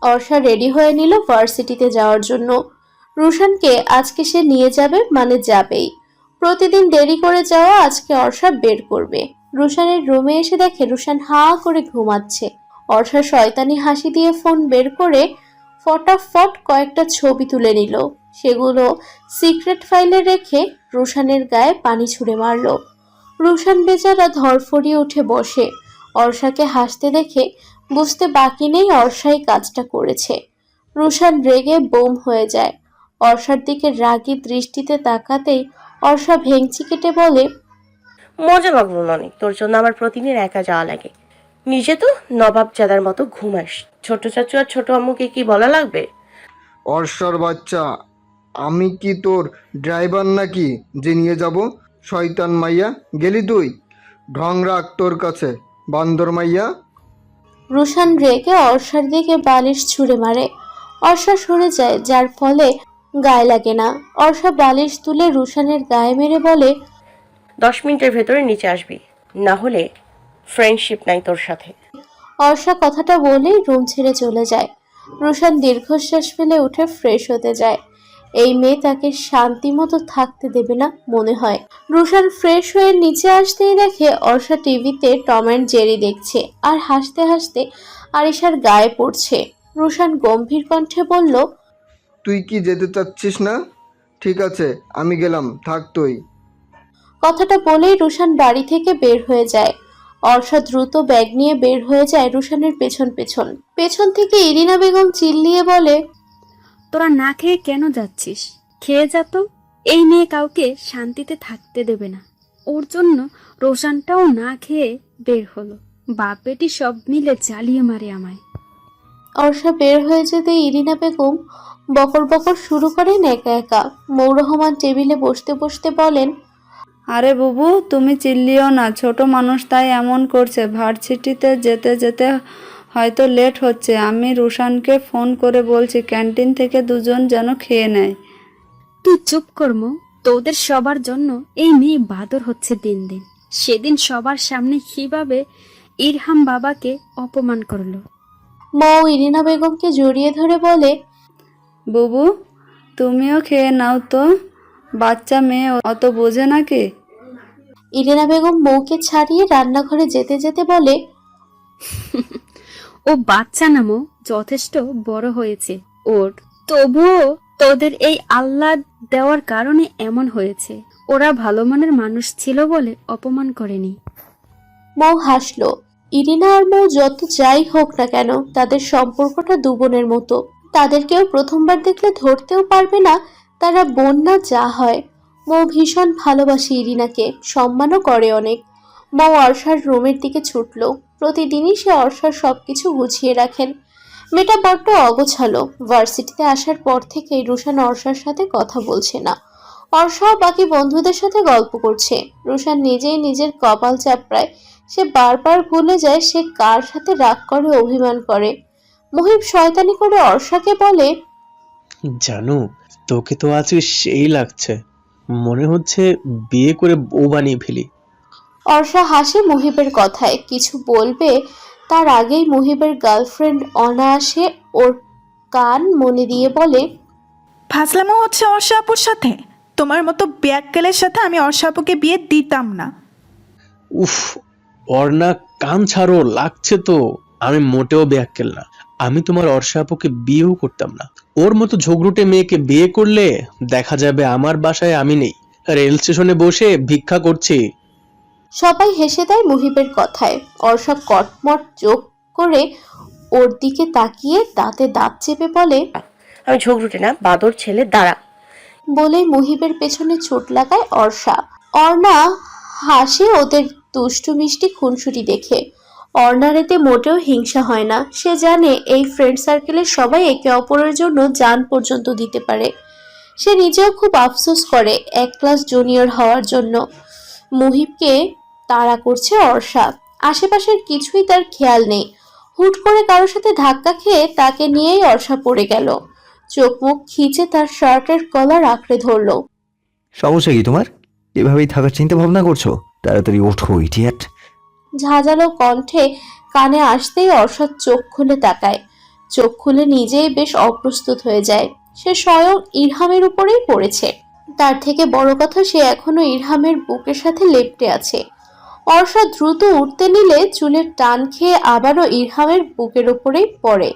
Orsha ready হয়ে নিল ভার্সিটিতে যাওয়ার জন্য। রুশানকে আজকে সে নিয়ে যাবে, মানে যাবেই। প্রতিদিন দেরি করে যাওয়া আজকে অর্ষা বের করবে। রুশানের রুমে এসে দেখে রুশান হাঁ করে ঘুমাচ্ছে। অর্ষা শয়তানি হাসি দিয়ে ফোন বের করে ফটাফট কয়েকটা ছবি তুলে নিল। সেগুলো সিক্রেট ফাইলে রেখে রুশানের গায়ে পানি ছুঁড়ে মারল। রুশান বেচারা ধরফড়িয়ে উঠে বসে। অর্ষাকে হাসতে দেখে বুঝতে বাকি নেই অর্ষাই কাজটা করেছে। রুশান রেগে বোম হয়ে যায়। অর্ষার দিকে রাগী দৃষ্টিতে তাকাতেই অর্ষা ভেংচি কেটে বলে, মজা লাগলো না অনেক, তোর জন্য আমার প্রতিদিন একা যাওয়া লাগে। নিজে তো নবাবজাদার মতো ঘুমাস, ছোট চাচু আর ছোট আম্মুকে কি বলা লাগবে? অর্ষার বাচ্চা, আমি কি তোর ড্রাইভার নাকি যে নিয়ে যাব? শয়তান মাইয়া, গেলি তুই? ঢং রাখ তোর কাছে, বান্দর মাইয়া। রুশান রেগে অর্ষার দিকে বালিশ ছুঁড়ে মারে। অর্ষা সরে যায়, যার ফলে গায়ে লাগে না। অর্ষা বালিশ তুলে রুশানের গায়ে মেরে বলে, 10 মিনিটের ভেতরে নিচে আসবি, না হলে ফ্রেন্ডশিপ নাই তোর সাথে। অর্ষা কথাটা বলেই রুম ছেড়ে চলে যায়। রুশান দীর্ঘশ্বাস ফেলে উঠে ফ্রেশ হতে যায়। এই মেয়ে তাকে শান্তি মতো থাকতে দেবে না মনে হয়। রুশান ফ্রেশ হয়ে নিচে আসতেই দেখে অর্ষা টিভিতে টম অ্যান্ড জেরি দেখছে আর হাসতে হাসতে আরিশার গায়ে পড়ছে। রুশান গম্ভীর কণ্ঠে বলল, তুই কি যেতে চাচ্ছিস না? ঠিক আছে, আমি গেলাম, থাক তুই। কথাটা বলেই রুশান বাড়ি থেকে বের হয়ে যায়। অর্ষা দ্রুত ব্যাগ নিয়ে বের হয়ে যায় রুশানের পেছন পেছন। পেছন থেকে ইরিনা বেগম চিল্লিয়ে বলে, তোরা না খেয়ে কেন যাচ্ছিস? খেয়ে যা তো। এই মেয়ে কাউকে শান্তিতে থাকতে দেবে না। ওর জন্য রোশানটাও না খেয়ে বের হলো। বাপ বেটি সব মিলে জ্বালিয়ে মারে আমায়। অর্ষা বের হয়ে যেতে ইরিনা বেগম বকর বকর শুরু করেন একা একা। মৌ রহমান টেবিলে বসতে বসতে বলেন, আরে বুবু, তুমি চিল্লিও না, ছোট মানুষ তাই এমন করছে। ভার্সিটিতে যেতে যেতে হয়তো লেট হচ্ছে। আমি রুশানকে ফোন করে বলছি ক্যান্টিন থেকে দুজন যেন খেয়ে নেয়। তুই চুপ কর্ম। তোদের সবার জন্য এই মেয়ে বাদর হচ্ছে দিন দিন। সেদিন সবার সামনে কিভাবে ইরহাম বাবাকে অপমান করলো। মৌ ইরিনা বেগমকে জড়িয়ে ধরে বলে, বুবু, তুমিও খেয়ে নাও তো, বাচ্চা মেয়ে অত বোঝে নাকি? ইরিনা বেগম মৌকে ছাড়িয়ে রান্নাঘরে যেতে যেতে বলে, ও বাচ্চা নামও যথেষ্ট বড় হয়েছে ওর। তবুও তোদের এই আল্লাহ দেওয়ার কারণে এমন হয়েছে। ওরা ভালো মনের মানুষ ছিল বলে অপমান করেনি। মৌ হাসলো। ইরিনা আর মৌ যত যাই হোক না কেন, তাদের সম্পর্কটা দু বোনের মতো। তাদের কেউ প্রথমবার দেখলে ধরতেও পারবে না তারা বোন না যা হয়। মৌ ভীষণ ভালোবাসে ইরিনাকে, সম্মানও করে অনেক। মৌ অর্ষার রুমের দিকে ছুটল। প্রতিদিনই সে অর্ষার সবকিছু গুছিয়ে রাখেন। মেয়েটা বড্ড অগোছালো। ভার্সিটিতে আসার পর থেকেই রুশান অর্ষার সাথে কথা বলছে না। অর্ষাও বাকি বন্ধুদের সাথে গল্প করছে। রুশান নিজেই নিজের কপাল চাপড়ায়। সে বারবার ভুলে যায় সে কার সাথে রাগ করে, অভিমান করে। মুহিব শয়তানি করে অর্ষাকে বলে, জানো, তোকে তো আজ সেই লাগছে, মনে হচ্ছে বিয়ে করে বউ বানিয়ে ফেলি। অর্ষা হাসে মুহিবের কথায়। কিছু বলবে তার আগেই মুহিবের গার্লফ্রেন্ড অনায়াসে ওর কান মনে দিয়ে বলে, ফাজলামো হচ্ছে অর্ষা আপুর সাথে। তোমার মতো ব্যাককেলের সাথে আমি অর্ষা আপুকে বিয়ে দিতাম না। উফ, অর্ণা কান ছাড়ো, লাগছে তো। আমি মোটেও ব্যাক্কেল না। আমি তোমার অর্ষা আপুকে বিয়েও করতাম না। ওর মতো ঝগড়ুটে মেয়েকে বিয়ে করলে দেখা যাবে আমার বাসায় আমি নেই, রেল স্টেশনে বসে ভিক্ষা করছি। সবাই হেসে দেয় মুহিবের কথায়। অর্ষা কটমট চোখ করে ওর দিকে তাকিয়ে দাঁতে দাঁত চেপে বলে, আমি ঝগড়ুটে না, বাদর ছেলে, দাঁড়া। বলেই মুহিবের পেছনে ছুট লাগায় অর্ষা। অর্ণা হাসে ওদের দুষ্টু মিষ্টি খুনসুটি দেখে। অর্ণার এতে মোটেও হিংসা হয় না। সে জানে এই ফ্রেন্ড সার্কেলের সবাই একে অপরের জন্য জান পর্যন্ত দিতে পারে। সে নিজেও খুব আফসোস করে এক ক্লাস জুনিয়র হওয়ার জন্য। মুহিবকে তাড়া করছে অর্ষা। আশেপাশের কিছুই তার খেয়াল নেই। হুট করে কারোর সাথে ধাক্কা খেয়ে তাকে নিয়েই অর্ষা পড়ে গেল। চোখ মুখ খিচে তার শার্টের কলার আঁকড়ে ধরল। সমস্যা কি তোমার? এভাবেই থাকার চিন্তা ভাবনা করছো? তাড়াতাড়ি ওঠো ইডিয়েট। ঝাঁঝালো কণ্ঠে কানে আসতেই অর্ষার চোখ খুলে তাকায়। চোখ খুলে নিজেই বেশ অপ্রস্তুত হয়ে যায়। সে স্বয়ং ইরহামের উপরেই পড়েছে। তার থেকে বড় কথা, সে এখনো ইরহামের বুকের সাথে লেপ্টে আছে। অর্ষা দ্রুত উঠতে নিলে চুলের টান খেয়ে আবারও ইরহামের বুকের উপরেই পড়ে।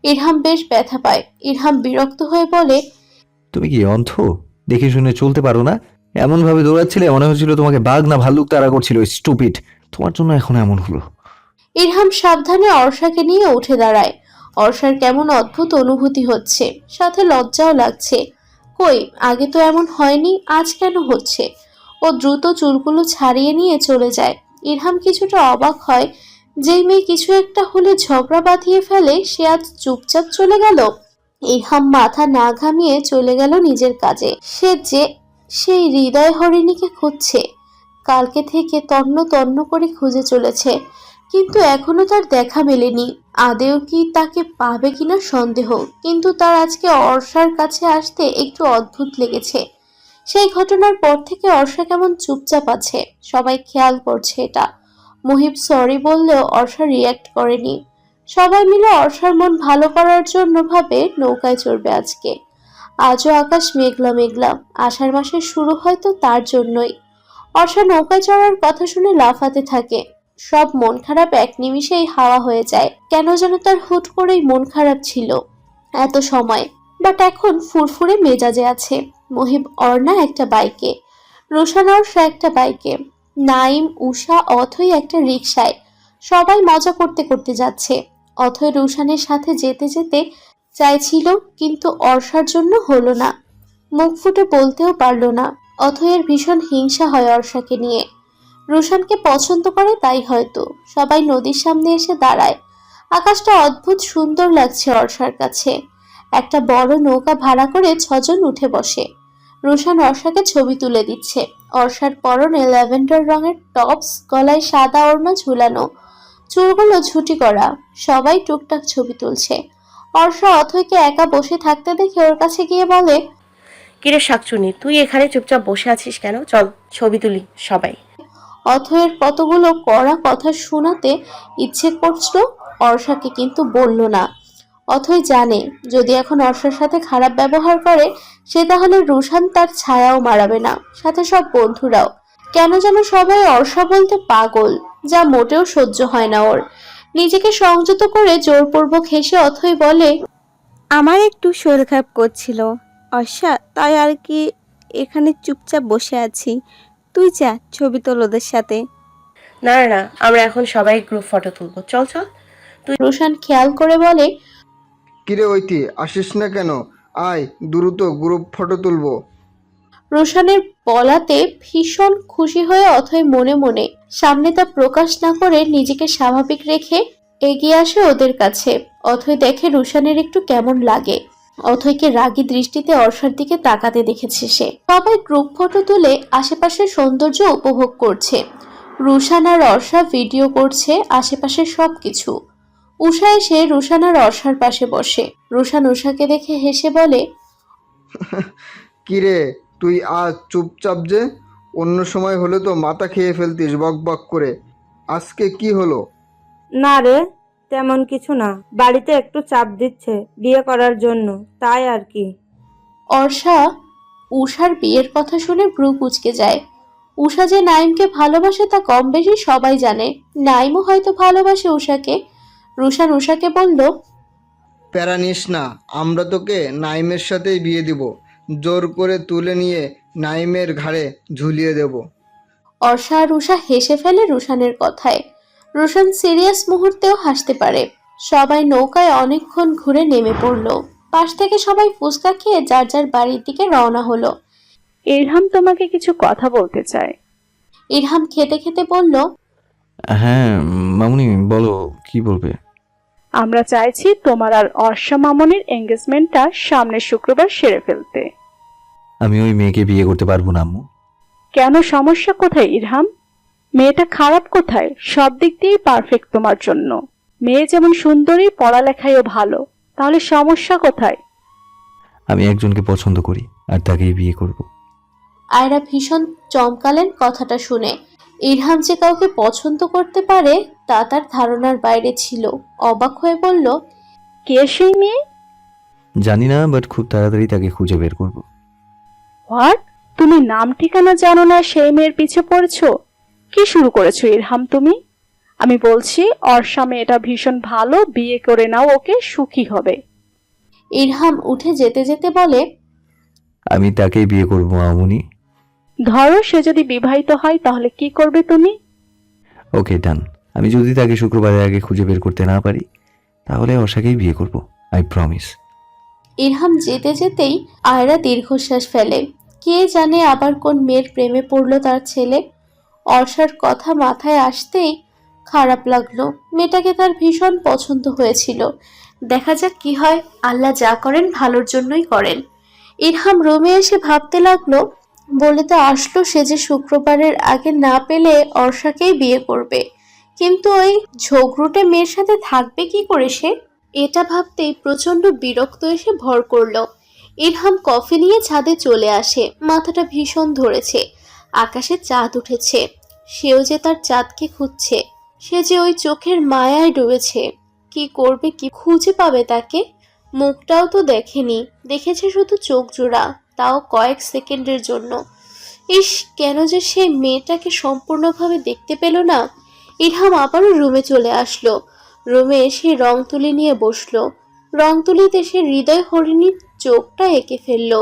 ইরহাম বেশ ব্যথা পায়। ইরহাম বিরক্ত হয়ে বলে, তুমি কি অন্ধ? দেখে শুনে চলতে পারো না? এমন ভাবে দৌড়াচ্ছিলে মনে হচ্ছিল তোমাকে বাঘ না ভাল্লুক তাড়া করছিল। স্টুপিড, তোমার জন্য এখন এমন হলো। ইরহাম সাবধানে অর্ষাকে নিয়ে উঠে দাঁড়ায়। অর্ষার কেমন অদ্ভুত অনুভূতি হচ্ছে, সাথে লজ্জাও লাগছে। কই, আগে তো এমন হয়নি, আজ কেন হচ্ছে? ও দ্রুত চুলগুলো ছাড়িয়ে নিয়ে চলে যায়। ইরহাম কিছুটা অবাক হয়, যেই মেয়ে কিছু একটা হলে ঝগড়া বাঁধিয়ে ফেলে সে আজ চুপচাপ চলে গেল। ইরহাম মাথা না ঘামিয়ে চলে গেল নিজের কাজে। সে যে সেই হৃদয় হরিণীকে খুঁজছে, কালকে থেকে তন্ন তন্ন করে খুঁজে চলেছে, কিন্তু এখনো তার দেখা মেলেনি। আদেও কি তাকে পাবে কিনা সন্দেহ, কিন্তু তার আজকে অর্ষার কাছে আসতে একটু অদ্ভুত লেগেছে। সেই ঘটনার পর থেকে অর্ষা কেমন চুপচাপ আছে, সবাই খেয়াল করছে এটা। মুহিব সরি বললেও অর্ষা রিয়্যাক্ট করেনি। সবাই মিলে অর্ষার মন ভালো করার জন্য ভাবে নৌকায় চড়বে আজকে। আজও আকাশ মেঘলা মেঘলা, আষাঢ় মাসের শুরু হয়তো তার জন্যই। অর্ষা নৌকায় চড়ার কথা শুনে লাফাতে থাকে। সব মন খারাপ এক নিমিষেই হাওয়া হয়ে যায়। কেন যেন তার হুট করেই মন খারাপ ছিল এত সময়, বাট এখন ফুরফুরে মেজাজে আছে। মহিব অর্ণা একটা বাইকে, রোশান অর্ষা একটা বাইকে, নাইম উষা অথই একটা রিকশায়। সবাই মজা করতে করতে যাচ্ছে। অথই রোশানের সাথে যেতে যেতে চাইছিল, কিন্তু অর্ষার জন্য হলো না। মুখ ফুটে বলতেও পারল না। অথয়ের ভীষণ হিংসা হয় অর্ষাকে নিয়ে। রোশানকে পছন্দ করে তাই হয়তো। সবাই নদীর সামনে এসে দাঁড়ায়। আকাশটা অদ্ভুত সুন্দর লাগছে অর্ষার কাছে। একটা বড় নৌকা ভাড়া করে 6 জন উঠে বসে। রোশান অর্ষাকে ছবি তুলে দিচ্ছে। অর্ষার পরনে ল্যাভেন্ডার রঙের টপস, গলায় সাদা ওড়না ঝুলানো, চুলগুলো ঝুটি করা। সবাই টুকটাক ছবি তুলছে। অর্ষা অথয়কে একা বসে থাকতে দেখে ওর কাছে গিয়ে বলে, কিরে শাকচুনি, তুই এখানে চুপচাপ বসে আছিস কেন? চল ছবি তুলি সবাই। অথয়ের কতগুলো কড়া কথা শোনাতে ইচ্ছে করছিল অর্ষাকে, কিন্তু বলল না। অথয় জানে যদি এখন অর্ষার সাথে খারাপ ব্যবহার করে সে তাহলে রুশান তার ছায়াও মারাবে না, সাথে সব বন্ধুরাও। কেন যেন সবাই অর্ষা বলতে পাগল, যা মোটেও সহ্য হয় না ওর। নিজেকে সংযত করে জোরপূর্বক হেসে অথয় বলে, আমার একটু শরীর খারাপ করছিল অর্ষা, তাই আর কি এখানে চুপচাপ বসে আছি। তুই যা ছবি তোল ওদের সাথে। না না না, আমরা এখন সবাই গ্রুপ ফটো তুলবো, চল চল। রুশান খেয়াল করে বলে, কিরে ঐতি, আসিস না কেন? আয় দ্রুত গ্রুপ ফটো তুলবো। রোশানের বলাতে ভীষণ খুশি হয়ে অথয় মনে মনে, সামনে তা প্রকাশ না করে নিজেকে স্বাভাবিক রেখে এগিয়ে আসে ওদের কাছে। অথয় দেখে রোশানের একটু কেমন লাগে। অথয়কে রাগী দৃষ্টিতে অর্ষার দিকে তাকাতে দেখেছে সে। সবাই গ্রুপ ফটো তুলে আশেপাশের সৌন্দর্য উপভোগ করছে। রুশান আর অর্ষা ভিডিও করছে আশেপাশের সবকিছু। উষা এসে রুশান আর অর্ষার পাশে বসে। রুশান উষাকে দেখে হেসে বলে, কিরে তুই আজ চুপচাপ যে? অন্য সময় হলে তো মাথা খেয়ে ফেলতিস বক বক করে। আজকে কি হলো? না রে, তেমন কিছু না। বাড়িতে একটু চাপ দিচ্ছে বিয়ে করার জন্য, তাই আর কি। অর্ষা উষার বিয়ের কথা শুনে ভ্রু কুঁচকে যায়। উষা যে নাইমকে ভালোবাসে তা কম বেশি সবাই জানে। নাইমও হয়তো ভালোবাসে উষাকে। রুশান উষাকে বলল, প্যারা নিস না, আমরা তোকে নাইমের সাথেই বিয়ে দিব। জোর করে তুলে নিয়ে নাইমের ঘাড়ে ঝুলিয়ে দেব। অর্ষা আর উষা হেসে ফেলে রুশানের কথায়। রুশান সিরিয়াস মুহূর্তেও হাসতে পারে। সবাই নৌকায় অনেকক্ষণ ঘুরে নেমে পড়ল। পাশ থেকে সবাই ফুচকা খেয়ে যার যার বাড়ির দিকে রওনা হলো। ইরহাম তোমাকে কিছু কথা বলতে চায়। ইরহাম খেতে খেতে বলল, হ্যাঁ মামুনি, বলো কি বলবে? আমরা চাইছি তোমার আর অর্ষা মামনির এঙ্গেজমেন্টটা সামনের শুক্রবার সেরে ফেলতে। আমি ওই মেয়েকে বিয়ে করতে পারবো না আম্মু। কেন, সমস্যা কোথায় ইরহাম? মেয়েটা খারাপ কোথায়? সব দিক দিয়েই পারফেক্ট তোমার জন্য। মেয়ে যেমন সুন্দরী, পড়ালেখায়ও ভালো, তাহলে সমস্যা কোথায়? আমি একজনকে পছন্দ করি আর তাকেই বিয়ে করব। আয়রা ভীষণ চমকালেন কথাটা শুনে। ইরহাম যে কাউকে পছন্দ করতে পারে তা তার ধারণার বাইরে ছিল। অবাক হয়ে বলল, কে সেই মেয়ে? জানি না, বাট খুব তাড়াতাড়ি তাকে খুঁজে বের করব। হোয়াট? তুমি নাম ঠিকানা জানো না সেই মেয়ের পিছে পড়েছো? কি শুরু করেছো ইরহাম তুমি? আমি বলছি অর্ষা মেয়েটা ভীষণ ভালো, বিয়ে করে নাও ওকে, সুখী হবে। ইরহাম উঠে যেতে যেতে বলে, আমি তাকেই বিয়ে করব মামুনি। ধরো সে যদি বিবাহিত হয় তাহলে কি করবে তুমি? ওকে, ডান। আমি যদি তাকে শুক্রবারের আগে খুঁজে বের করতে না পারি তাহলে অর্ষাকেই বিয়ে করব, আই প্রমিস। ইরহাম যেতে যেতেই আয়রা দীর্ঘশ্বাস ফেলে। কে জানে আবার কোন মেয়ের প্রেমে পড়লো তার ছেলে। অর্ষার কথা মাথায় আসতেই খারাপ লাগলো। মেয়েটাকে তার ভীষণ পছন্দ হয়েছিল। দেখা যাক কি হয়, আল্লাহ যা করেন ভালোর জন্যই করেন। ইরহাম রুমে এসে ভাবতে লাগলো, বলে তো আসলো সে যে শুক্রবারের আগে না পেলে অর্ষাকেই বিয়ে করবে, কিন্তু ওই ঝগড়ুটে মেয়ের সাথে থাকবে কি করে সে? এটা ভাবতেই প্রচন্ড বিরক্ত এসে ভর করলো। ইরহাম কফি নিয়ে ছাদে চলে আসে। মাথাটা ভীষণ ধরেছে। আকাশে চাঁদ উঠেছে। সেও যে তার চাঁদকে খুঁজছে। সে যে ওই চোখের মায়ায় ডুবেছে। কি করবে, কি খুঁজে পাবে তাকে? মুখটাও তো দেখেনি, দেখেছে শুধু চোখ জোড়া, তাও কয়েক সেকেন্ডের জন্য। ইস, কেন যে সেই মেয়েটাকে সম্পূর্ণভাবে দেখতে পেল না। ইরহাম আবারও রুমে চলে আসলো। রুমে এসে রং তুলি নিয়ে বসলো। রং তুলিতে সে হৃদয় হরিণীর চোখটা এঁকে ফেললো।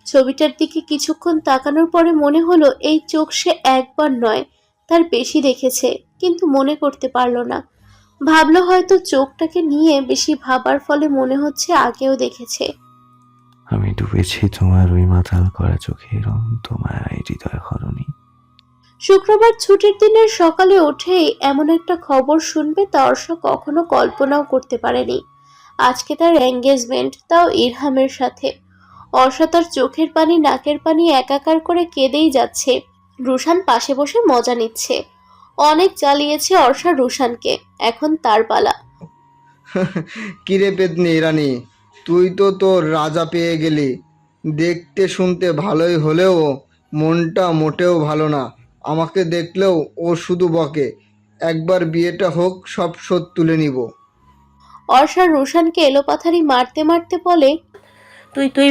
ছবিটার দিকে কিছুক্ষণ তাকানোর পরে মনে হলো এই চোখ সে একবার নয়, তার বেশি দেখেছে, কিন্তু মনে করতে পারলো না। ভাবলো হয়তো চোখটাকে নিয়ে বেশি ভাবার ফলে মনে হচ্ছে আগেও দেখেছে। আমি ডুবেছি তোমার ওই মাথাল করা চোখের তোমার হৃদয় হরণী। শুক্রবার ছুটির দিনের সকালে উঠেই এমন একটা খবর শুনবে তা অর্ষা কখনো কল্পনাও করতে পারেনি। আজকে তার এঙ্গেজমেন্ট, তাও ইরহামের সাথে। অর্ষা তার চোখের পানি নাকের পানি একাকার করে কেঁদেই যাচ্ছে। রুশান পাশে বসে মজা নিচ্ছে। অনেক জ্বালিয়েছে অর্ষা রুশানকে, এখন তার পালা। কিরে পেতনি রানী, তুই তো তোর রাজা পেয়ে গেলি। দেখতে শুনতে ভালোই হলেও মনটা মোটেও ভালো না। আমাকে দেখলেও ও শুধু বকে, একবার বিয়েটা হোক সব শোধ তুলে নিব। অর্ষা রুশানকে এলোপাথারি মারতে মারতে বলে, তুই তুই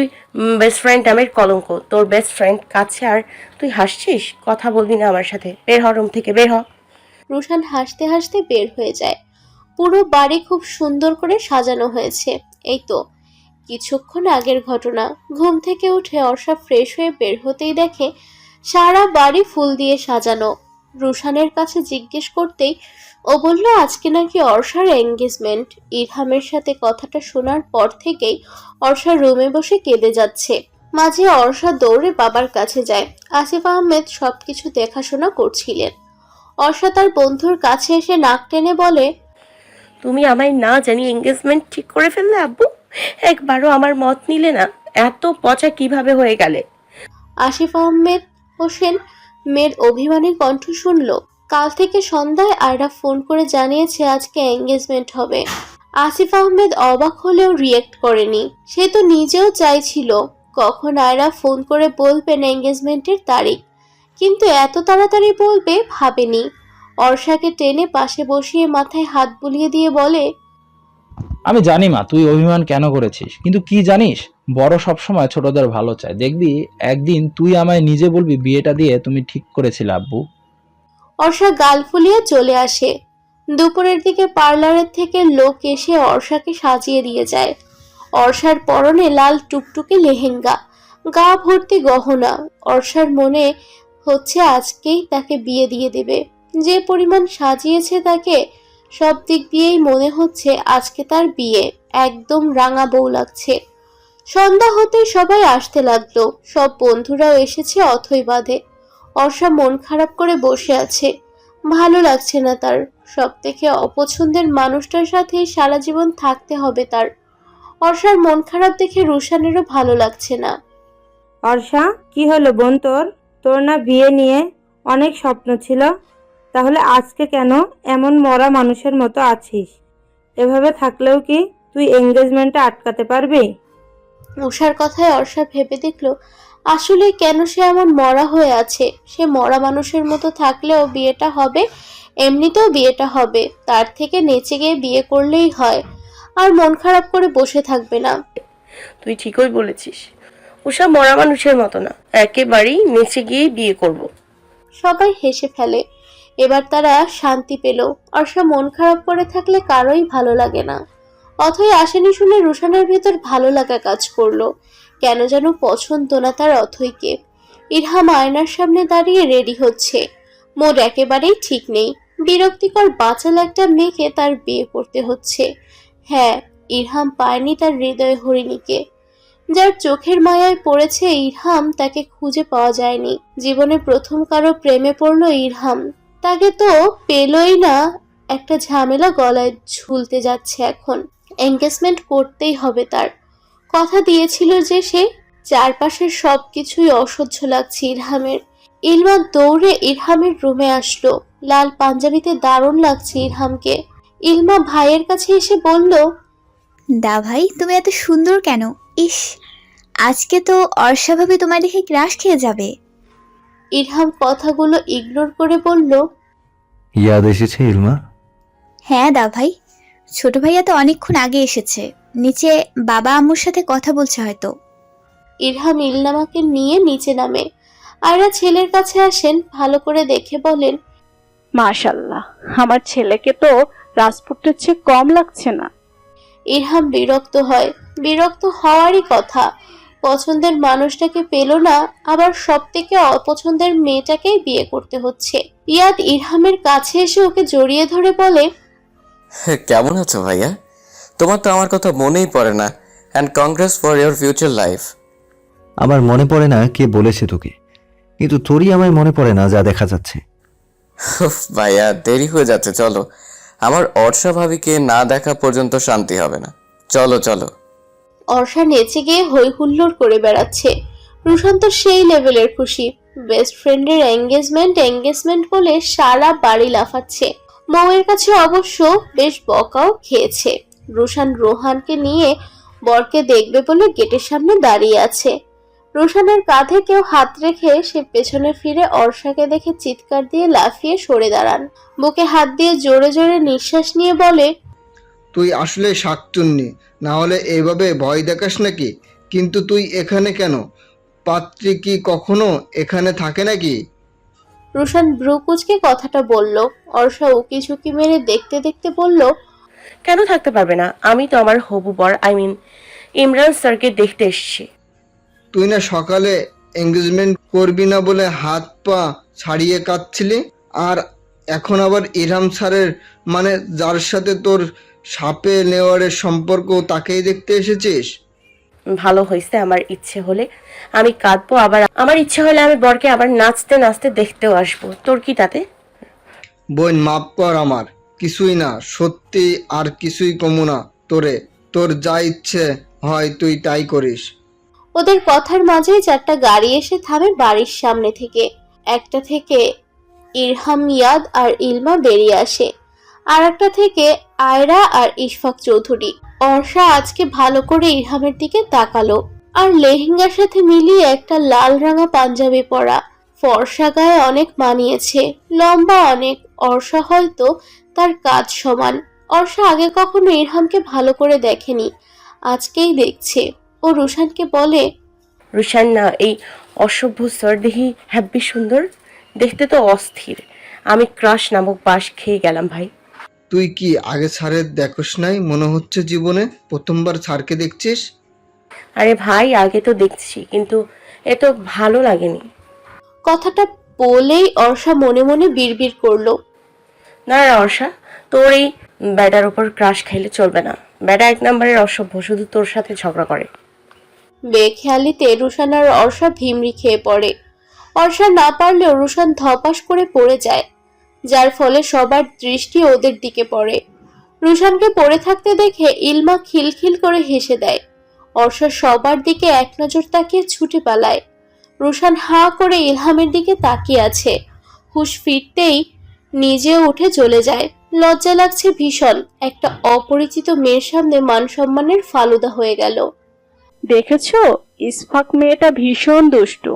বেস্ট ফ্রেন্ড নামের কলঙ্ক। তোর বেস্ট ফ্রেন্ড কাছে আর তুই হাসছিস? কথা বলবি না আমার সাথে? বের হ রুম থেকে, বের হ। রুশান হাসতে হাসতে বের হয়ে যায়। পুরো বাড়ি খুব সুন্দর করে সাজানো হয়েছে। এই তো কিছুক্ষণ আগের ঘটনা। ঘুম থেকে উঠে অর্ষা ফ্রেশ হয়ে বের হতেই দেখে সারা বাড়ি ফুল দিয়ে সাজানো। রুশানের কাছে জিজ্ঞেস করতেই ও বলল আজকে নাকি অর্ষার এঙ্গেজমেন্ট। ইরহামের সাথে কথাটা শোনার পর থেকেই অর্ষা রুমে বসে কেঁদে যাচ্ছে। মাঝে অর্ষা দৌড়ে বাবার কাছে যায়। আসিফ আহমেদ সবকিছু দেখাশোনা করছিলেন। অর্ষা তার বন্ধুর কাছে এসে নাক টেনে বলে, তুমি আমায় না জানি এঙ্গেজমেন্ট ঠিক করে ফেললে আব্বু? একবারও আমার মত নিলে না? এত পচা কিভাবে হয়ে গেলে? আসিফ আহমেদ হোসেন মেয়ের অভিমানী কণ্ঠ শুনল। কাল থেকে সন্ধ্যায় আয়রা ফোন করে জানিয়েছে আজকে এঙ্গেজমেন্ট হবে। আসিফ আহমেদ অবাক হলেও রিয়েক্ট করেনি। সে তো নিজেও চাইছিল কখন আয়রা ফোন করে বলবেন এঙ্গেজমেন্টের তারিখ, কিন্তু এত তাড়াতাড়ি বলবে ভাবেনি। অর্ষাকে টেনে পাশে বসিয়ে মাথায় হাত বুলিয়ে দিয়ে বলে, আমি জানি মা তুই অভিমান কেন করেছিস, কিন্তু কি জানিস, বড় সবসময় ছোটদের ভালো চায়। দেখবি একদিন তুই আমায় নিজে বলবি বিয়েটা দিয়ে তুমি ঠিক করেছিলে আব্বু। অর্ষা গাল ফুলিয়ে চলে আসে। দুপুরের দিকে পার্লারের থেকে লোক এসে অর্ষাকে সাজিয়ে দিয়ে যায়। অর্ষার পরনে লাল টুকটুকে লেহেঙ্গা, গা ভর্তি গহনা। অর্ষার মনে হচ্ছে আজকেই তাকে বিয়ে দিয়ে দেবে। যে পরিমাণ সাজিয়েছে তাকে, সব দিক দিয়েই মনে হচ্ছে আজকে তার বিয়ে। একদম রাঙা বউ লাগছে। সন্ধ্যা হতেই সবাই আসতে লাগলো। সব বন্ধুরাও এসেছে অথই বাঁধে। অর্ষা মন খারাপ করে বসে আছে। ভালো লাগছে না তার। সব থেকে অপছন্দের মানুষটার সাথে সারা জীবন থাকতে হবে তার। অর্ষার মন খারাপ দেখে রুশানেরও ভালো লাগছে না। অর্ষা, কি হলো বোন তোর? তোর না বিয়ে নিয়ে অনেক স্বপ্ন ছিল, তাহলে আজকে কেন এমন মরা মানুষের মতো আছিস? এভাবে থাকলেও কি তুই এঙ্গেজমেন্টটা আটকাতে পারবি? উষার কথায় অর্ষা ভেবে দেখলো আসলে কেন সে এমন মরা হয়ে আছে। সে মরা মানুষের মতো থাকলেও বিয়েটা হবে, এমনিতেও বিয়েটা হবে। তার থেকে নেচে গিয়ে বিয়ে করলেই হয়। আর মন খারাপ করে বসে থাকবে না। তুই ঠিকই বলেছিস, উষা মরা মানুষের মতো না, একেবারেই নেচে গিয়ে বিয়ে করব। সবাই হেসে ফেলে। এবার তারা শান্তি পেল। অর্ষা মন খারাপ করে থাকলে কারোই ভালো লাগে না। অথই আসেনি শুনে রুশানের ভেতর ভালো লাগা কাজ করলো। কেন যেন পছন্দ না তার অথইকে। ইরহাম আয়নার সামনে দাঁড়িয়ে রেডি হচ্ছে। মোড একেবারেই ঠিক নেই। বিরক্তিকর বাচাল একটা মেয়েকে তার বিয়ে করতে হচ্ছে। হ্যাঁ, ইরহাম পায়নি তার হৃদয় হরিণীকে। যার চোখের মায়ায় পড়েছে ইরহাম, তাকে খুঁজে পাওয়া যায়নি। জীবনে প্রথম কারো প্রেমে পড়লো ইরহাম, তাকে তো পেলই না। একটা ঝামেলা গলায় ঝুলতে যাচ্ছে এখন। এঙ্গেজমেন্ট করতেই হবে তার। কথা দিয়েছিল যে সে। চারপাশের সবকিছুই অসহ্য লাগছে ইরহামের। ইলমা দৌড়ে ইরহামের রুমে আসলো। লাল পাঞ্জাবিতে দারুণ লাগছে ইরহামকে। ইলমা ভাইয়ের কাছে এসে বলল, দা ভাই, তুমি এত সুন্দর কেন? ইস, আজকে তো অর্ষা ভাবি তোমায় দেখে ক্রাশ খেয়ে যাবে। ইরহাম কথাগুলো ইগনোর করে বলল, ইয়াদ এসেছে ইলমা? হ্যাঁ দা ভাই, ছোট ভাইয়া তো অনেকক্ষণ আগে এসেছে, নিচে বাবা আম্মুর সাথে কথা বলছে হয়তো। ইরহাম ইলমাকে নিয়ে নিচে নামে। আয়রা ছেলের কাছে আসেন, ভালো করে দেখে বলেন, মাশাল্লাহ, আমার ছেলেকে তো রাজপুত্রের চেয়ে কম লাগছে না। ইরহাম বিরক্ত হয়। বিরক্ত হওয়ারই কথা। পছন্দের মানুষটাকে পেল না, আবার সব থেকে অপছন্দের মেয়েটাকেই বিয়ে করতে হচ্ছে। ইয়াদ ইরহামের কাছে এসে ওকে জড়িয়ে ধরে বলে, কেমন আছো ভাইয়া? তোমার তো আমার কথা মনেই পড়ে না। And Congress for your future life. আমার মনে পড়ে না কে বলেছে তোকে, কিন্তু তোরই আমায় মনে পড়ে না যা দেখা যাচ্ছে। ভাইয়া দেরি হয়ে যাচ্ছে, চলো। আমার অর্ষা ভাবিকে না দেখা পর্যন্ত শান্তি হবে না। চলো চলো। অর্ষা নেচে গিয়ে হই হুল্লোড় করে বেড়াচ্ছে। রুশান তো সেই লেভেলের খুশি। বেস্ট ফ্রেন্ডের এঙ্গেজমেন্ট বলে সারা বাড়ি লাফাচ্ছে। মৌয়ের কাছে অবশ্য বেশ বকাও খেয়েছে। রুশান রোহানকে নিয়ে বরকে দেখবে বলে গেটের সামনে দাঁড়িয়ে আছে। রুশানের কাঁধে কেউ হাত রেখে সে পেছনে ফিরে অর্ষাকে দেখে চিৎকার দিয়ে লাফিয়ে সরে দাঁড়ান। বুকে হাত দিয়ে জোরে জোরে নিঃশ্বাস নিয়ে বলে, তুই আসলে শাকচুন্নি, না হলে এইভাবে ভয় দেখাস নাকি? কিন্তু তুই এখানে কেন? পাত্রী কি কখনো এখানে থাকে নাকি? রুশান ভ্রু কুঁচকে কথাটা বলল। অর্ষা উকি ঝুঁকি মেরে দেখতে দেখতে বলল, কেন থাকতে পারবে না? আমি তো আমার হবু বর ইমরান স্যারকে দেখতে এসেছি। তুই না সকালে এঙ্গেজমেন্ট করবি না বলে হাত পা ছাড়িয়ে কাঁদছিলি, আর এখন আবার ইরহাম স্যারের, মানে যার সাথে তোর সাপে নেওয়ারের সম্পর্ক, তাকেই দেখতে এসেছিস? ভালো হয়েছে, আমার ইচ্ছে হলে আমি কাঁদবো, আবার আমার ইচ্ছে হলে আমি বরকে আবার নাচতে নাচতে দেখতেও আসবো। তোর কি তাতে? বোন মাপ কর, আমার কিছুই না, সত্যি আর কিছুই কমু না তোরে। তোর যা ইচ্ছে হয় তুই তাই করিস। ওদের কথার মাঝেই চারটা গাড়ি এসে থামে বাড়ির সামনে থেকে। একটা থেকে ইরহাম, ইয়াদ আর ইলমা বেরিয়ে আসে। আর একটা থেকে আয়রা আর ইশফাক চৌধুরী। অর্ষা আজকে ভালো করে ইরহামের দিকে তাকালো। আর লেহেঙ্গার সাথে মিলিয়ে একটা লাল রাঙা পাঞ্জাবি পরা। ফর্সা গায়ে অনেক মানিয়েছে, লম্বা অনেক। অর্ষা হয়তো তার কাজ সমান। অর্ষা আগে কখনো ইরহামকে ভালো করে দেখেনি, আজকেই দেখছে। ও রুশানকে বলে, রুশান না, এই অসভ্য স্যার দেখি হ্যাব্বি সুন্দর, দেখতে তো অস্থির। আমি ক্রাশ নামক বাস খেয়ে গেলাম ভাই। তুই কি আগে স্যারের দেখোস নাই? মনে হচ্ছে জীবনে প্রথমবার স্যারকে দেখছিস। আরে ভাই, আগে তো দেখছি, কিন্তু এ তো ভালো লাগেনি। কথাটা বলেই অর্ষা মনে মনে বিড়বিড় করলো, না না অর্ষা, তোর এই ব্যাটার উপর ক্রাশ খাইলে চলবে না। ব্যাটা এক নম্বরের অসভ্য, শুধু তোর সাথে ঝগড়া করে। বেখেয়ালিতে রুশান আর অর্ষা ভিমরি খেয়ে পড়ে। অর্ষা না পারলেও রুশান ধপাস করে পড়ে যায়, যার ফলে সবার দৃষ্টি ওদের দিকে পড়ে। রুশানকে পড়ে থাকতে দেখে ইলমা খিলখিল করে হেসে দেয়। অর্ষা সবার দিকে এক নজর তাকিয়ে ছুটে পালায়। রুশান হাঁ করে ইলহামের দিকে তাকিয়ে আছে। হুঁশ ফিরতেই নিজেও উঠে চলে যায়। লজ্জা লাগছে ভীষণ। একটা অপরিচিত মেয়ের সামনে মান সম্মানের ফালুদা হয়ে গেল। দেখেছো, ইসফাক মেয়েটা ভীষণ দুষ্টু,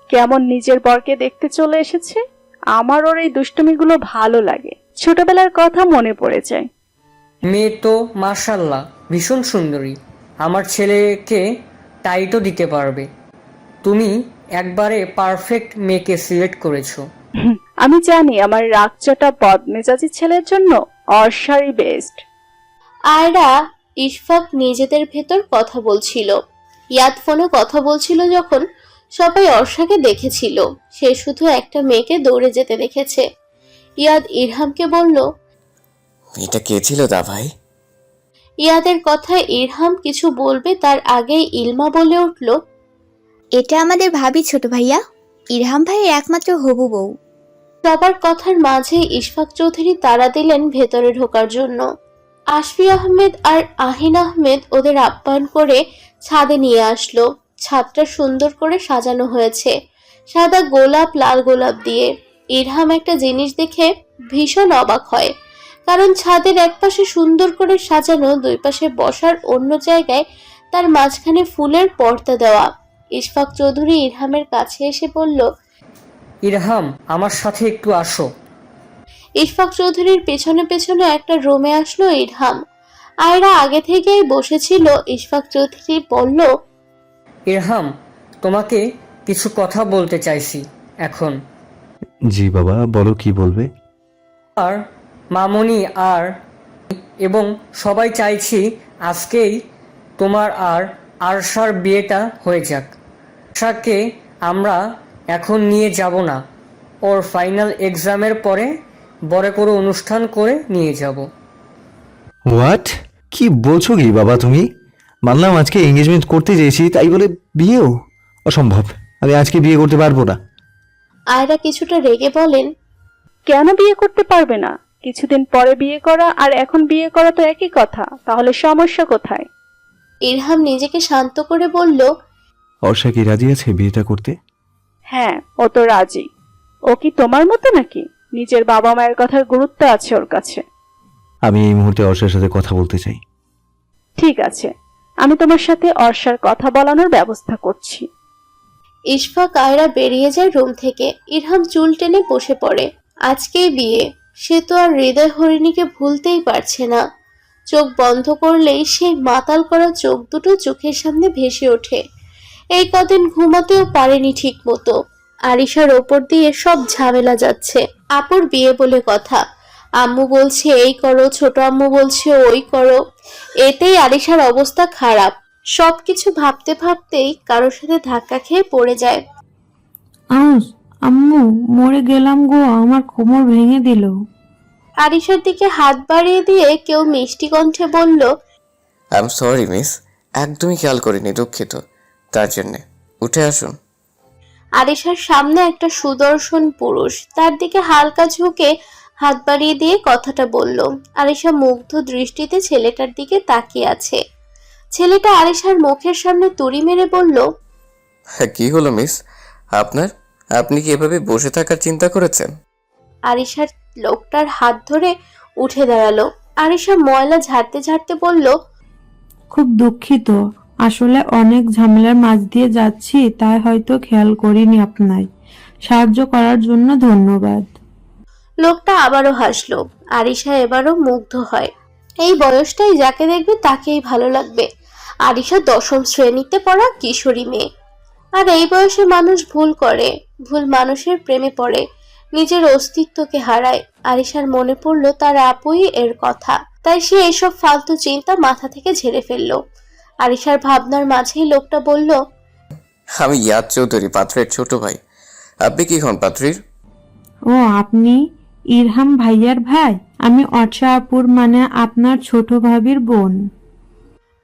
কেমন নিজের বরকে দেখতে চলে এসেছে। আমার ওর এই দুষ্টুমিগুলো ভালো লাগে, ছোটবেলার কথা মনে পড়ে যায়। মেয়ে তো মাশাল্লাহ ভীষণ সুন্দরী, আমার ছেলেকে টাইটও দিতে পারবে। তুমি একবারে পারফেক্ট মেয়েকে সিলেক্ট করেছো। আমি জানি আমার রাগচাটা বদমেজাজি ছেলের জন্য অর্ষারই বেস্ট। আয়রা ইশফাক নিজেদের ভেতর কথা বলছিল। ইয়াদ ফোনে কথা বলছিল যখন সবাই অর্ষাকে দেখেছিল। সে শুধু একটা মেয়েকে দৌড়ে যেতে দেখেছে। ইয়াদ ইরহামকে বলল, এটা কে ছিল দা ভাই? ইয়াদের কথায় ইরহাম কিছু বলবে তার আগেই ইলমা বলে উঠল, এটা আমাদের ভাবি ছোট ভাইয়া, ইরহাম ভাইয়ের একমাত্র হবু বউ। সবার কথার মাঝে ইশফাক চৌধুরী তাড়া দিলেন ভেতরে ঢোকার জন্য। আশফি আহমেদ আর আহিন আহমেদ ওদের আপ্যায়ন করে ছাদে নিয়ে আসলো। ছাদটা সুন্দর করে সাজানো হয়েছে সাদা গোলাপ, লাল গোলাপ দিয়ে। ইরহাম একটা জিনিস দেখে ভীষণ অবাক হয়, কারণ ছাদের একপাশে সুন্দর করে সাজানো, দুই পাশে বসার অন্য জায়গায় তার মাঝখানে ফুলের পর্দা দেওয়া। ইশফাক চৌধুরী ইরহামের কাছে এসে বলল, ইরহাম, আমার সাথে একটু আসো। ইশফাক চৌধুরীর পেছনে পেছনে একটা রুমে আসলো ইরহাম। আয়রা আগে থেকেই বসেছিল। ইশফাক চৌধুরী বলল, ইরহাম, তোমাকে কিছু কথা বলতে চাইছি এখন। জি বাবা, বলো কি বলবে। আর মামনি আর এবং সবাই চাইছি আজকেই তোমার আর আরশার বিয়েটা হয়ে যাক। আরশাকে আমরা এখন নিয়ে যাব না, ওর ফাইনাল এক্সামের পরে বড় করে অনুষ্ঠান করে নিয়ে যাব। হোয়াট? কি বলছো কি বাবা তুমি? মানলাম আজকে এঙ্গেজমেন্ট করতে চেয়েছি, তাই বলে বিয়েও? অসম্ভব, আমি আজকে বিয়ে করতে পারবো না। আয়রা কিছুটা রেগে বলেন, কেন বিয়ে করতে পারবে না? কিছুদিন পরে বিয়ে করা আর এখন বিয়ে করা তো একই কথা, তাহলে সমস্যা কোথায়? ইরহাম নিজেকে শান্ত করে বলল, অর্ষা কি রাজি আছে বিয়েটা করতে? হ্যাঁ, ও তো রাজি। ও কি তোমার মতো নাকি? নিজের বাবা মায়ের কথার গুরুত্ব আছে ওর কাছে। আমি এই মুহূর্তে অর্ষার সাথে কথা বলতে চাই। ঠিক আছে, আমি তোমার সাথে অর্ষার কথা বলানোর ব্যবস্থা করছি। ইশফাক আয়রা বেরিয়ে যায় রুম থেকে। ইরহাম চুল টেনে বসে পড়ে। আজকেই বিয়ে, সে তো আর হৃদয় হরিণীকে ভুলতেই পারছে না। চোখ বন্ধ করলেই সেই মাতাল করা চোখ দুটো চোখের সামনে ভেসে ওঠে। এই কদিন ঘুমাতেও পারেনি ঠিক মতো। আরিশার ওপর দিয়ে সব ঝামেলা যাচ্ছে। আপুর বিয়ে বলে কথা, আম্মু বলছে এই করো, ছোট আম্মু বলছে ওই করো। এতেই আরিশার অবস্থা খারাপ। সবকিছু ভাবতে ভাবতেই কারোর সাথে ধাক্কা খেয়ে পড়ে যায়। আম্মু, মরে গেলাম গো, আমার কোমর ভেঙে দিল। আরিশার দিকে হাত বাড়িয়ে দিয়ে কেউ মিষ্টি কণ্ঠে বলল, আই এম সরি মিস, একদমই খেয়াল করিনি, দুঃখিত। তার জন্যে উঠে আসুন। আরিশার সামনে একটা সুদর্শন পুরুষ তার দিকে হালকা ঝুঁকে হাত বাড়িয়ে দিয়ে কথাটা বলল। আরিশা মুগ্ধ দৃষ্টিতে ছেলেটার দিকে তাকিয়ে আছে। ছেলেটা আরিশার মুখের সামনে তুড়ি মেরে বলল, কি হলো মিস আপনার? আপনি কি এভাবে বসে থাকার চিন্তা করেছেন? আরিশার লোকটার হাত ধরে উঠে দাঁড়ালো। আরিশা ময়লা ঝাড়তে ঝাড়তে বলল, খুব দুঃখিত, আসলে অনেক ঝামেলার মাঝ দিয়ে যাচ্ছি, তাই হয়তো খেয়াল করিনি আপনায়। সাহায্য করার জন্য ধন্যবাদ। লোকটা আবারও হাসলো। আরিশা এবারও মুগ্ধ হয়। এই বয়সটাই যাকে দেখবে তাকেই ভালো লাগবে। আরিশা 10ম শ্রেণীতে পড়া কিশোরী মেয়ে। আর এই বয়সে মানুষ ভুল করে, ভুল মানুষের প্রেমে পড়ে, নিজের অস্তিত্বকে হারায়। আরিশার মনে পড়লো তার আপুই এর কথা, তাই সে এইসব ফালতু চিন্তা মাথা থেকে ঝেড়ে ফেললো। আরিশার ভাবনার মাঝেই লোকটা বলল, আমি ইয়াদ চৌধুরী, পাত্রের ছোট ভাই। আপনি কি হন পাত্রীর? ও, আপনি ইরহাম ভাইয়ার ভাই? আমি অর্ষা আপুর, মানে আপনার ছোট ভাবির বোন।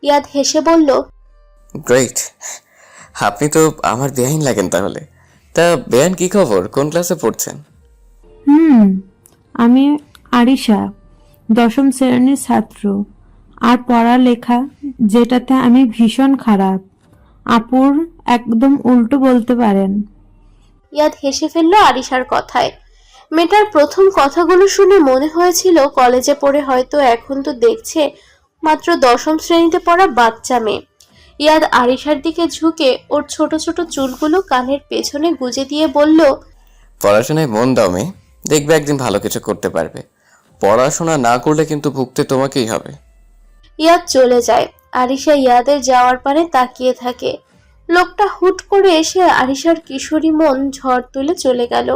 ইয়াদ হেসে বলল, গ্রেট, আপনি তো আমার বেআইন লাগেন তাহলে। তা বেআইন কি খবর, কোন ক্লাসে পড়ছেন? আমি আরিশা, 10ম শ্রেণীর ছাত্র। আর পড়ালেখা যেটাতে আমি ভীষণ খারাপ। আপুর একদম উল্টো বলতে পারেন। ইয়াদ হেসে ফেললো আরিশার কথায়। মেয়েটার প্রথম কথাগুলো শুনে মনে হয়েছিল কলেজে পড়ে, হয়তো এখন তো দেখছে মাত্র 10ম শ্রেণীতে পড়া বাচ্চা মেয়ে। ইয়াদ আরিশার দিকে ঝুঁকে ওর ছোট ছোট চুলগুলো কানের পেছনে গুজে দিয়ে বলল, পড়াশোনায় মন দাও মেয়ে, দেখবে একদিন ভালো কিছু করতে পারবে। পড়াশোনা না করলে কিন্তু ভুগতে তোমাকেই হবে। ইয়াদ চলে যায়। আরিশা ইয়াদের যাওয়ার পানে তাকিয়ে থাকে। লোকটা হুট করে এসে আরিশার কিশোরী মন ঝড় তুলে চলে গেল।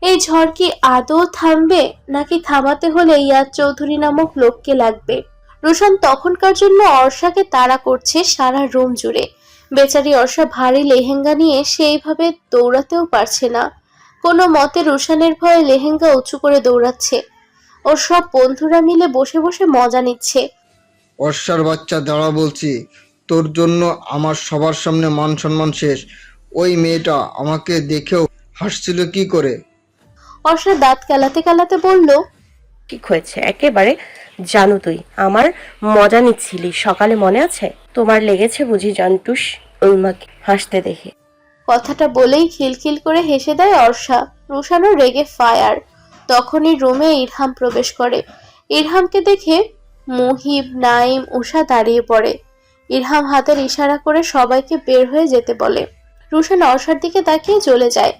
এই ঝড় কি আদৌ থামবে, নাকি থামাতে হলে ইয়াদ চৌধুরী নামক লোককে লাগবে? রুশান তখনকার জন্য অর্ষাকে তাড়া করছে সারা রুম জুড়ে। বেচারি অর্ষা ভারী লেহেঙ্গা নিয়ে সেইভাবে দৌড়াতেও পারছে না। কোনো মতে রুশানের ভয়ে লেহেঙ্গা উঁচু করে দৌড়াচ্ছে। ওর সব বন্ধুরা মিলে বসে বসে মজা নিচ্ছে। অর্ষার বাচ্চা দাঁড়া বলছি, তোর জন্য আমার সবার সামনে মান সম্মান শেষ। ওই মেয়েটা আমাকে দেখেও হাসছিল কি করে? অর্ষা দাঁত কেলাতে কেলাতে বলল, ঠিক হয়েছে একেবারে। জানো তুই আমার মজা নিচ্ছিলি সকালে, মনে আছে? তোমার লেগেছে বুঝি জানটুস উলমাকে হাসতে দেখে? কথাটা বলেই খিলখিল করে হেসে দেয় অর্ষা। রুশানও রেগে ফায়ার। তখনই রুমে ইরহাম প্রবেশ করে। ইরহামকে দেখে মুহিব, নাইম, উষা দাঁড়িয়ে পড়ে। ইরহাম হাতের ইশারা করে সবাইকে বের হয়ে যেতে বলে। রুশান অর্ষার দিকে তাকিয়ে চলে যায়।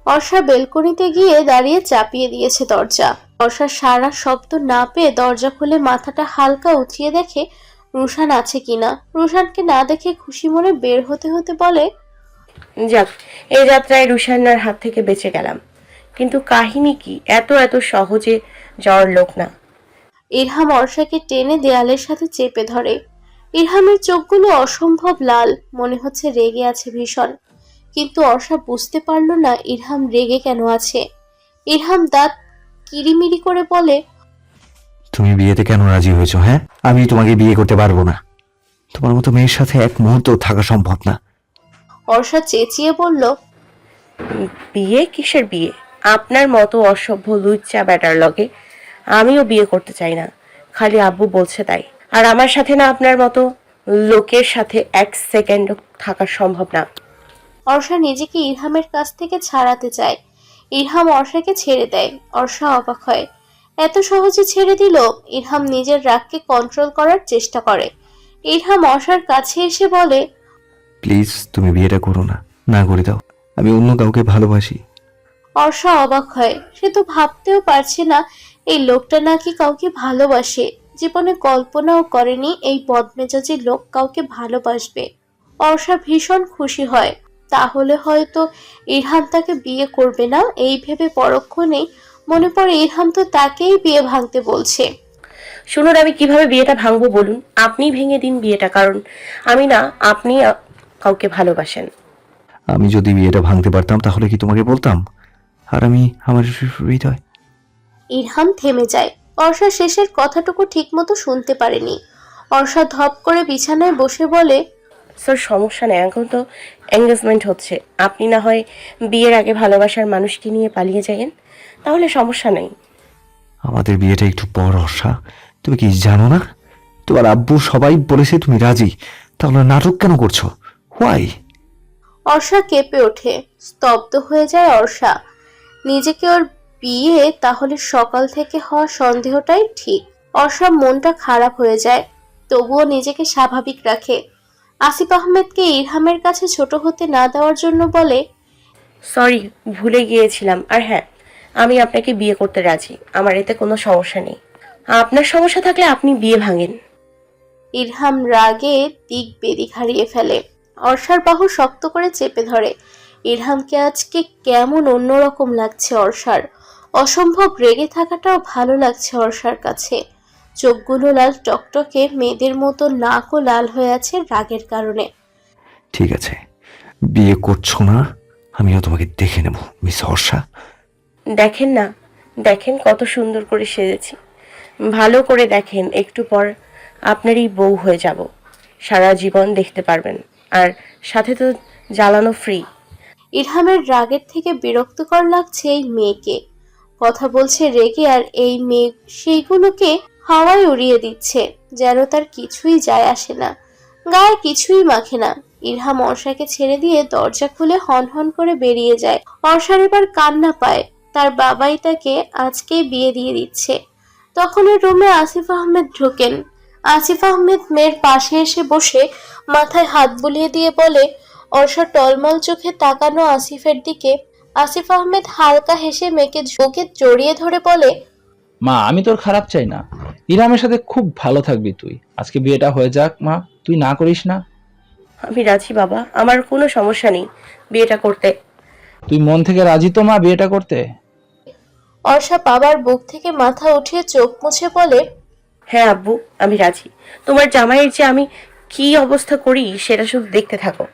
অর্ষা বেলকনিতে গিয়ে দাঁড়িয়ে চাপিয়ে দিয়েছে দরজা। অর্ষা সারা শব্দ না পেয়ে দরজা খুলে মাথাটা হালকা উঁচিয়ে দেখে রুশান আছে কিনা। রুশানকে না দেখে খুশি মনে বের হতে হতে বলে, যাক, এই যাত্রায় রুশান্নার হাত থেকে বেঁচে গেলাম। কিন্তু কাহিনী কি? এত এত সহজে যাওয়ার লোক না। ইরহাম অর্ষাকে টেনে দেয়ালের সাথে চেপে ধরে। ইরহামের চোখগুলো অসম্ভব লাল, মনে হচ্ছে রেগে আছে ভীষণ। কিন্তু অর্ষা বুঝতে পারল না ইরহাম রেগে কেন আছে। ইরহাম দাঁত কিরিমিরি করে বলে, তুমি বিয়েতে কেন রাজি হয়েছো? হ্যাঁ, আমি তোমাকে বিয়ে করতে পারবো না। তোমার মতো মেয়ের সাথে এক মুহূর্ত থাকা সম্ভব না। অর্ষা চেঁচিয়ে বলল, বিয়ে? কিসের বিয়ে? আপনার মতো অসভ্য লুচ্চা ব্যাটার লগে আমিও বিয়ে করতে চাই না, খালি আব্বু বলছে তাই। আর আমার সাথে না আপনার মতো লোকের সাথে এক সেকেন্ড থাকা সম্ভব না। অর্ষা নিজেকে ইরহামের কাছ থেকে ছাড়াতে চায়। ইরহাম অর্ষাকে ছেড়ে দেয়। অর্ষা অবাক হয়, এত সহজে ছেড়ে দিল। ইরহাম নিজের রাগকে কন্ট্রোল করার চেষ্টা করে। ইরহাম অর্ষার কাছে এসে বলে, প্লিজ তুমি বিয়েটা করো না, না করে দাও। আমি অন্য কাউকে ভালোবাসি। অর্ষা অবাক হয়। সে তো ভাবতেও পারছে না এই লোকটা নাকি কাউকে ভালোবাসে। জীবনে কল্পনাও করেনি এই বদমেজাজি লোক কাউকে ভালোবাসবে। অর্ষা ভীষণ খুশি হয়। তাহলে হয়তো ইরহাম তাকে বিয়ে করবে না, এই ভেবে পরক্ষণেই মনে পড়ে ইরহাম তো তাকেই বিয়ে ভাঙতে বলছে। শুনুন, আমি কিভাবে বিয়েটা ভাঙবো বলুন? আপনি ভেঙে দিন বিয়েটা, কারণ আমি না, আপনি কাউকে ভালোবাসেন। আমি যদি বিয়েটা ভাঙতে পারতাম তাহলে কি তোমাকে বলতাম? আর আমি আমার হৃদয়। ইরহাম থেমে যায়। অর্ষা শেষের কথাটুকু ঠিকমতো শুনতে পারেনি। অর্ষা ধপ করে বিছানায় বসে বলে, স্যার সমস্যা নেই, এখন তো এঙ্গেজমেন্ট হচ্ছে। আপনি না হয় বিয়ের আগে ভালোবাসার মানুষকে নিয়ে পালিয়ে যাবেন, তাহলে সমস্যা নেই। আমাদের বিয়েটা একটু পর। অর্ষা, তুমি কি জানো না তোমার আব্বু সবাই বলেছে তুমি রাজি, তাহলে নাটক কেন করছো? হোয়াই? অর্ষা কেঁপে ওঠে। স্তব্ধ হয়ে যায় অর্ষা। নিজেকে ওর বিয়ে তাহলে সকাল থেকে হওয়া সন্দেহটাই ঠিক। অর্ষার মনটা খারাপ হয়ে যায়, তবুও নিজেকে স্বাভাবিক রাখে। আসিফ আহমেদকে ইরহামের কাছে ছোট হতে না দেওয়ার জন্য বলে, সরি, ভুলে গিয়েছিলাম। আর হ্যাঁ, আমি আপনাকে বিয়ে করতে রাজি, আমার এতে কোনো সমস্যা নেই। আপনার সমস্যা থাকলে আপনি বিয়ে ভাঙেন। ইরহাম রাগে দিক বেদিক হারিয়ে ফেলে। অর্ষার বাহু শক্ত করে চেপে ধরে। ইরহামকে আজকে কেমন অন্যরকম লাগছে অর্ষার। অসম্ভব রেগে থাকাটাও ভালো লাগছে অর্ষার কাছে। চোখগুলো লাল টকটকে, মেয়েদের মতো নাকও লাল হয়ে আছে রাগের কারণে। ঠিক আছে, বিয়ে করছো না, আমিও তোমাকে দেখে নেব মিস অর্ষা। দেখেন না, দেখেন কত সুন্দর করে সেজেছি। ভালো করে দেখেন, একটু পর আপনারই বউ হয়ে যাব। সারা জীবন দেখতে পারবেন, আর সাথে তো জ্বালানো ফ্রি। ইরহামের রাগের থেকে বিরক্তকর লাগছে এই মেয়েকে। কথা বলছে রেগে, আর এই মেয়ে সেইগুলোকে হাওয়ায় উড়িয়ে দিচ্ছে, যেন তার কিছুই যায় আসে না, গায়ে কিছুই মাখে না। ইরহাম অর্ষাকে ছেড়ে দিয়ে দরজা খুলে হনহন করে বেরিয়ে যায়। অর্ষার এবার কান্না পায়। তার বাবাই তাকে আজকেই বিয়ে দিয়ে দিচ্ছে। তখন ওই রুমে আসিফ আহমেদ ঢোকেন। আসিফ আহমেদ মেয়ের পাশে এসে বসে মাথায় হাত বুলিয়ে দিয়ে বলে, অর্ষা টলমল চোখে তাকানো আসিফের দিকে। আসিফ আহমেদ হালকা হেসে মেয়েকে ঝোঁকে জড়িয়ে ধরে বলে, মা আমি তোর খারাপ চাই না, ইরহামের সাথে খুব ভালো থাকবি তুই। আজকে বিয়েটা হয়ে যাক মা, তুই না করিস না? আমি রাজি বাবা, আমার কোনো সমস্যা নেই বিয়েটা করতে। তুই মন থেকে রাজি তো মা বিয়েটা করতে? অর্ষা বাবার বুক থেকে মাথা উঠিয়ে চোখ মুছে বলে, হ্যাঁ আব্বু, আমি রাজি। তোমার জামাইয়ের যে আমি কি অবস্থা করি সেটা শুধু দেখতে থাকো।